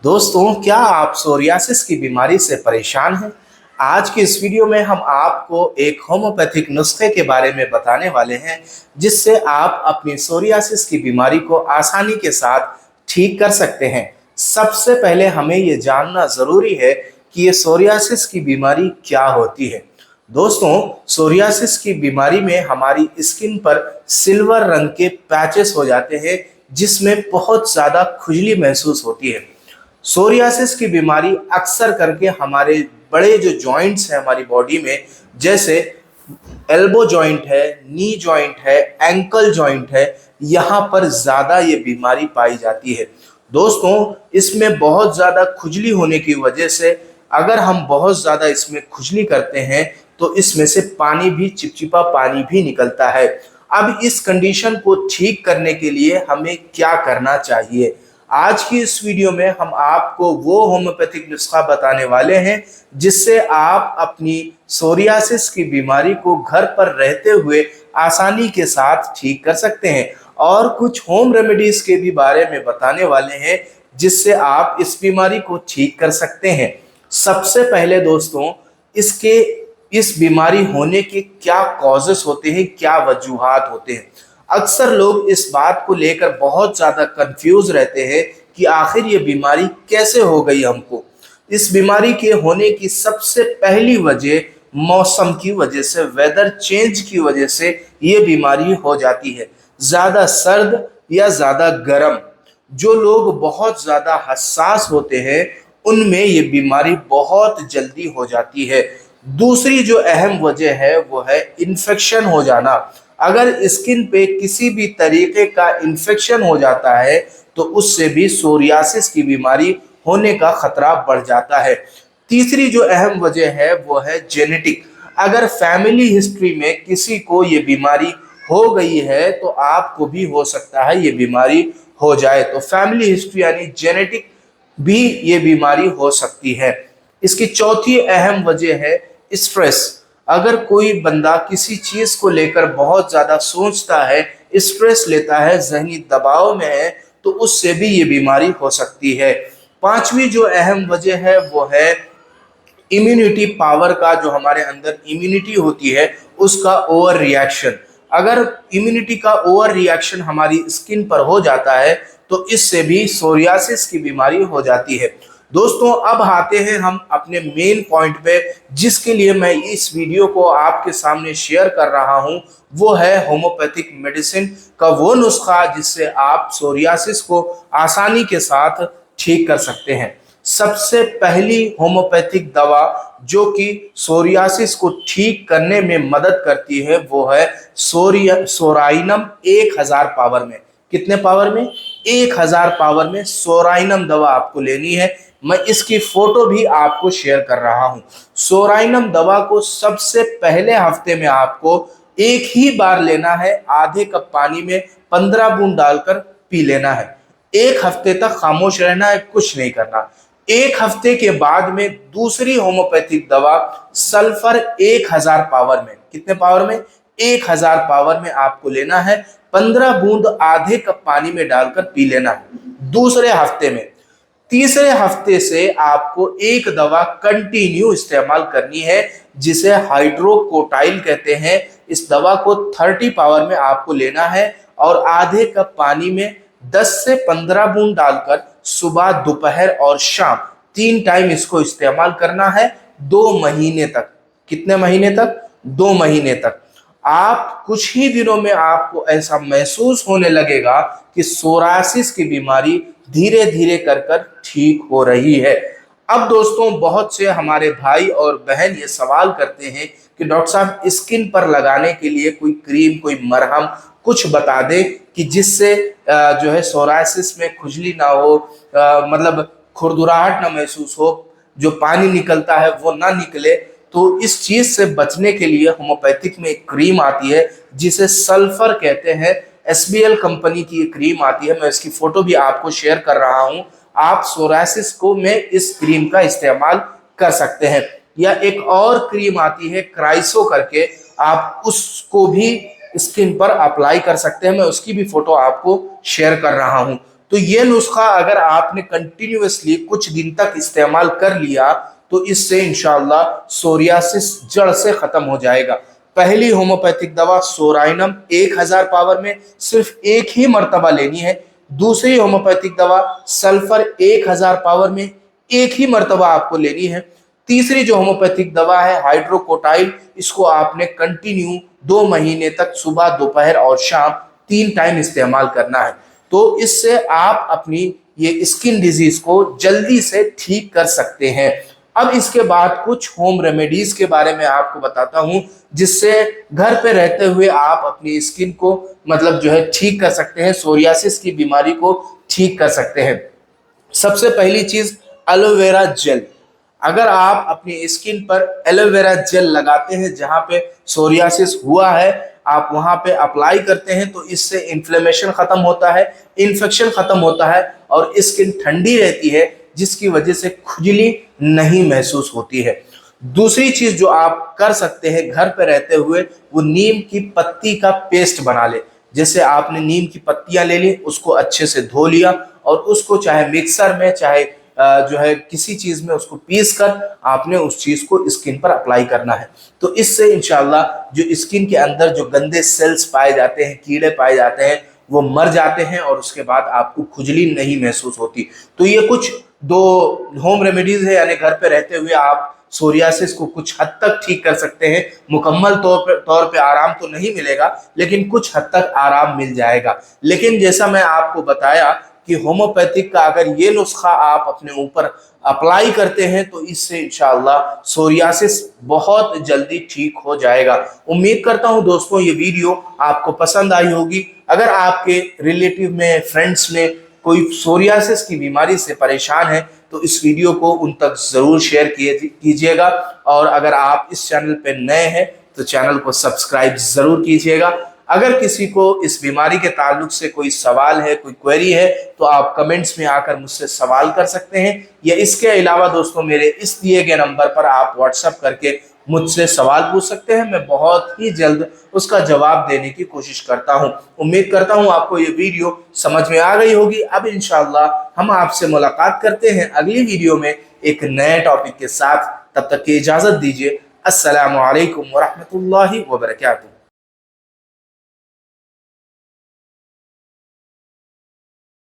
दोस्तों, क्या आप सोरियासिस की बीमारी से परेशान हैं? आज की इस वीडियो में हम आपको एक होम्योपैथिक नुस्खे के बारे में बताने वाले हैं, जिससे आप अपनी सोरियासिस की बीमारी को आसानी के साथ ठीक कर सकते हैं। सबसे पहले हमें ये जानना ज़रूरी है कि ये सोरियासिस की बीमारी क्या होती है। दोस्तों, सोरियासिस की बीमारी में हमारी स्किन पर सिल्वर रंग के पैचेस हो जाते हैं, जिसमें बहुत ज़्यादा खुजली महसूस होती है। सोरियासिस की बीमारी अक्सर करके हमारे बड़े जो जॉइंट्स हैं हमारी बॉडी में, जैसे एल्बो जॉइंट है, नी जॉइंट है, एंकल जॉइंट है, यहाँ पर ज़्यादा ये बीमारी पाई जाती है। दोस्तों, इसमें बहुत ज़्यादा खुजली होने की वजह से अगर हम बहुत ज़्यादा इसमें खुजली करते हैं तो इसमें से पानी भी, चिपचिपा पानी भी निकलता है। अब इस कंडीशन को ठीक करने के लिए हमें क्या करना चाहिए? आज की इस वीडियो में हम आपको वो होम्योपैथिक नुस्खा बताने वाले हैं, जिससे आप अपनी सोरियासिस की बीमारी को घर पर रहते हुए आसानी के साथ ठीक कर सकते हैं, और कुछ होम रेमेडीज के भी बारे में बताने वाले हैं, जिससे आप इस बीमारी को ठीक कर सकते हैं। सबसे पहले दोस्तों, इसके इस बीमारी होने के क्या कॉजेस होते हैं, क्या वजूहात होते हैं। अक्सर लोग इस बात को लेकर बहुत ज़्यादा कंफ्यूज रहते हैं कि आखिर ये बीमारी कैसे हो गई हमको। इस बीमारी के होने की सबसे पहली वजह मौसम की वजह से, वेदर चेंज की वजह से ये बीमारी हो जाती है। ज़्यादा सर्द या ज़्यादा गर्म, जो लोग बहुत ज़्यादा हसास होते हैं उनमें ये बीमारी बहुत जल्दी हो जाती है। दूसरी जो अहम वजह है वो है इन्फेक्शन हो जाना। अगर स्किन पे किसी भी तरीके का इन्फेक्शन हो जाता है तो उससे भी सोरियासिस की बीमारी होने का खतरा बढ़ जाता है। तीसरी जो अहम वजह है वो है जेनेटिक। अगर फैमिली हिस्ट्री में किसी को ये बीमारी हो गई है तो आपको भी हो सकता है ये बीमारी हो जाए। तो फैमिली हिस्ट्री यानी जेनेटिक भी ये बीमारी हो सकती है। इसकी चौथी अहम वजह है स्ट्रेस। अगर कोई बंदा किसी चीज को लेकर बहुत ज्यादा सोचता है, स्ट्रेस लेता है, जहनी दबाव में है, तो उससे भी ये बीमारी हो सकती है। पांचवी जो अहम वजह है वो है इम्यूनिटी पावर का, जो हमारे अंदर इम्यूनिटी होती है उसका ओवर रिएक्शन। अगर इम्यूनिटी का ओवर रिएक्शन हमारी स्किन पर हो जाता है तो इससे भी सोरियासिस की बीमारी हो जाती है। दोस्तों, अब आते हैं हम अपने मेन पॉइंट पे, जिसके लिए मैं इस वीडियो को आपके सामने शेयर कर रहा हूं। वो है होम्योपैथिक मेडिसिन का वो नुस्खा जिससे आप सोरियासिस को आसानी के साथ ठीक कर सकते हैं। सबसे पहली होम्योपैथिक दवा जो कि सोरियासिस को ठीक करने में मदद करती है वो है सोराइनम 1000 पावर में। कितने पावर में? 1000 पावर में सोराइनम दवा आपको लेनी है। मैं इसकी फोटो भी आपको शेयर कर रहा हूं। सोराइनम दवा को सबसे पहले हफ्ते में आपको एक ही बार लेना है। आधे कप पानी में 15 बूंद डालकर पी लेना है। एक हफ्ते तक खामोश रहना है, कुछ नहीं करना। एक हफ्ते के बाद में दूसरी होम्योपैथिक दवा सल्फर 1000 पावर में। कितने पावर में? 1000 पावर में आपको लेना है। 15 बूंद आधे कप पानी में डालकर पी लेना है दूसरे हफ्ते में। तीसरे हफ्ते से आपको एक दवा कंटिन्यू इस्तेमाल करनी है, जिसे हाइड्रोकोटाइल कहते हैं। इस दवा को 30 पावर में आपको लेना है और आधे कप पानी में 10 से 15 बूंद डालकर सुबह, दोपहर और शाम 3 टाइम इसको इस्तेमाल करना है 2 महीने तक। कितने महीने तक? 2 महीने तक। आप कुछ ही दिनों में आपको ऐसा महसूस होने लगेगा कि सोरासिस की बीमारी धीरे धीरे कर कर ठीक हो रही है। अब दोस्तों, बहुत से हमारे भाई और बहन ये सवाल करते हैं कि डॉक्टर साहब, स्किन पर लगाने के लिए कोई क्रीम, कोई मरहम कुछ बता दें कि जिससे जो है सोरासिस में खुजली ना हो, मतलब खुरदुराहट ना महसूस हो, जो पानी निकलता है वो ना निकले। तो इस चीज से बचने के लिए होम्योपैथिक में एक क्रीम आती है जिसे सल्फर कहते हैं। एसबीएल कंपनी की एक क्रीम आती है, मैं इसकी फोटो भी आपको शेयर कर रहा हूं। आप सोरासिस को में इस क्रीम का इस्तेमाल कर सकते हैं। या एक और क्रीम आती है क्राइसो करके, आप उसको भी स्किन पर अप्लाई कर सकते हैं। मैं उसकी भी फोटो आपको शेयर कर रहा हूं। तो ये नुस्खा अगर आपने कंटिन्यूअसली कुछ दिन तक इस्तेमाल कर लिया तो इससे इंशाअल्लाह सोरियासिस जड़ से खत्म हो जाएगा। पहली होम्योपैथिक दवा सोराइनम 1000 पावर में सिर्फ एक ही मर्तबा लेनी है। दूसरी होम्योपैथिक दवा सल्फर 1000 पावर में एक ही मर्तबा आपको लेनी है। तीसरी जो होम्योपैथिक दवा है हाइड्रोकोटाइल, इसको आपने कंटिन्यू 2 महीने तक सुबह, दोपहर और शाम 3 टाइम इस्तेमाल करना है। तो इससे आप अपनी ये स्किन डिजीज को जल्दी से ठीक कर सकते हैं। अब इसके बाद कुछ होम रेमेडीज के बारे में आपको बताता हूं जिससे घर पे रहते हुए आप अपनी स्किन को मतलब जो है ठीक कर सकते हैं, सोरियासिस की बीमारी को ठीक कर सकते हैं। सबसे पहली चीज एलोवेरा जेल। अगर आप अपनी स्किन पर एलोवेरा जेल लगाते हैं, जहां पे सोरियासिस हुआ है आप वहां पे अप्लाई करते हैं, तो इससे इन्फ्लेमेशन खत्म होता है, इन्फेक्शन खत्म होता है और स्किन ठंडी रहती है, जिसकी वजह से खुजली नहीं महसूस होती है। दूसरी चीज जो आप कर सकते हैं घर पे रहते हुए, वो नीम की पत्ती का पेस्ट बना ले। जैसे आपने नीम की पत्तियां ले ली, उसको अच्छे से धो लिया और उसको चाहे मिक्सर में चाहे जो है किसी चीज में उसको पीस कर आपने उस चीज को स्किन पर अप्लाई करना है। तो इससे इंशाल्लाह जो स्किन के अंदर जो गंदे सेल्स पाए जाते हैं, कीड़े पाए जाते हैं, वो मर जाते हैं और उसके बाद आपको खुजली नहीं महसूस होती। तो ये कुछ 2 होम रेमेडीज है, यानी घर पे रहते हुए आप सोरियासिस को कुछ हद तक ठीक कर सकते हैं। मुकम्मल तौर पे आराम तो नहीं मिलेगा, लेकिन कुछ हद तक आराम मिल जाएगा। लेकिन जैसा मैं आपको बताया कि होम्योपैथिक का अगर ये नुस्खा आप अपने ऊपर अप्लाई करते हैं तो इससे इंशाअल्लाह सोरियासिस बहुत जल्दी ठीक हो जाएगा। उम्मीद करता हूं दोस्तों ये वीडियो आपको पसंद आई होगी। अगर आपके रिलेटिव में, फ्रेंड्स में कोई सोरियासिस की बीमारी से परेशान है तो इस वीडियो को उन तक जरूर शेयर कीजिएगा। और अगर आप इस चैनल पे नए हैं तो चैनल को सब्सक्राइब जरूर कीजिएगा। अगर किसी को इस बीमारी के ताल्लुक से कोई सवाल है, कोई क्वेरी है, तो आप कमेंट्स में आकर मुझसे सवाल कर सकते हैं, या इसके अलावा दोस्तों मेरे इस दिए गए नंबर पर आप व्हाट्सएप करके मुझसे सवाल पूछ सकते हैं। मैं बहुत ही जल्द उसका जवाब देने की कोशिश करता हूं। उम्मीद करता हूं आपको ये वीडियो समझ में आ गई होगी। अब इंशाअल्लाह हम आपसे मुलाकात करते हैं अगली वीडियो में एक नए टॉपिक के साथ। तब तक की इजाजत दीजिए। अस्सलामु अलैकुम व रहमतुल्लाहि व बरकातुहू।